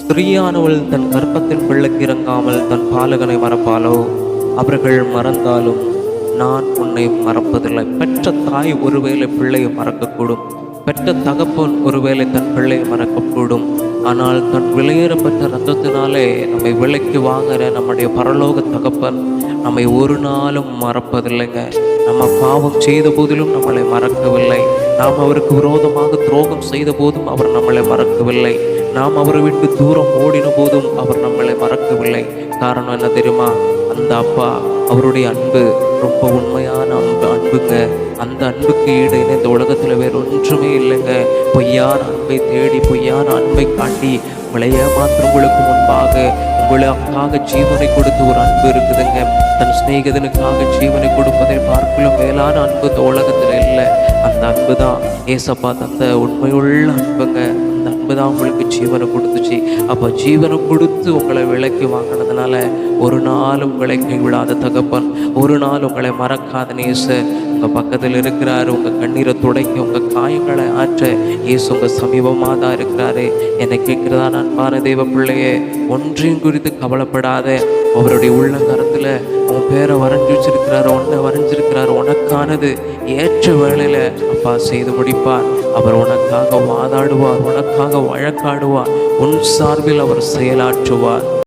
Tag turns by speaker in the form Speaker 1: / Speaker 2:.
Speaker 1: ஸ்திரீயானவள் தன் கர்ப்பத்தின் பிள்ளைக்கு இறங்காமல் தன் பாலகனை மறப்பாளோ? அவர்கள் மறந்தாலும் நான் உன்னை மறப்பதில்லை. பெற்ற தாய் ஒருவேளை பிள்ளையை மறக்கக்கூடும், பெற்ற தகப்பன் ஒருவேளை தன் பிள்ளையை மறக்கக்கூடும். ஆனால் தன் விலையேறப்பட்ட ரத்தத்தினாலே நம்மை விலைக்கு வாங்குகிற நம்முடைய பரலோக தகப்பன் நம்மை ஒரு நாளும் மறப்பதில்லைங்க. நம்ம பாவம் செய்த போதிலும் நம்மளை மறக்கவில்லை. நாம் அவருக்கு விரோதமாக துரோகம் செய்த போதும் அவர் நம்மளை மறக்கவில்லை. நாம் அவரை விட்டு தூரம் ஓடின போதும் அவர் நம்மளை மறக்கவில்லை. காரணம் என்ன தெரியுமா? அந்த அப்பா, அவருடைய அன்பு ரொம்ப உண்மையான அன்புங்க. அந்த அன்புக்கு ஈடு இந்த உலகத்தில் வேறு ஒன்றுமே இல்லைங்க. பொய்யான அன்பை தேடி, பொய்யான அன்பை காட்டி உங்களை ஏமாத்துறவங்களுக்கு முன்பாக உங்களுக்காக ஜீவனை கொடுத்து ஒரு அன்பு இருக்குதுங்க. தன் சிநேகிதனுக்காக ஜீவனை கொடுப்பதை பார்க்கலும் மேலான அன்பு இந்த உலகத்தில் இல்லை. அந்த அன்பு தான் ஏசப்பா தந்த உண்மையுள்ள அன்புங்க. அந்த அன்பு தான் உங்களுக்கு ஜீவனை கொடுத்துச்சு. அப்போ ஜீவனை கொடுத்து உங்களை விலைக்கு வாங்கினதுனால ஒரு நாளும் விலைக்கு விடாத தகப்பன், ஒரு நாள் உங்களை மறக்காத நேச உங்கள் பக்கத்தில் இருக்கிறாரு. உங்கள் கண்ணீரை துடைக்க, உங்கள் காயங்களை ஆற்ற இயேசு உங்கள் சமீபமாக தான் இருக்கிறாரு. என்னை கேட்குறதா அன்பான தெய்வ பிள்ளையே, ஒன்றையும் குறித்து கவலைப்படாத. அவருடைய உள்ளங்கரத்தில் உன் பேரை வரைஞ்சி வச்சிருக்கிறாரு, உன்னை வரைஞ்சிருக்கிறாரு. உனக்கானது ஏற்ற வேளையில் அப்பா செய்து முடிப்பார். அவர் உனக்காக வாதாடுவார், உனக்காக வழக்காடுவார், உன் சார்பில் அவர் செயலாற்றுவார்.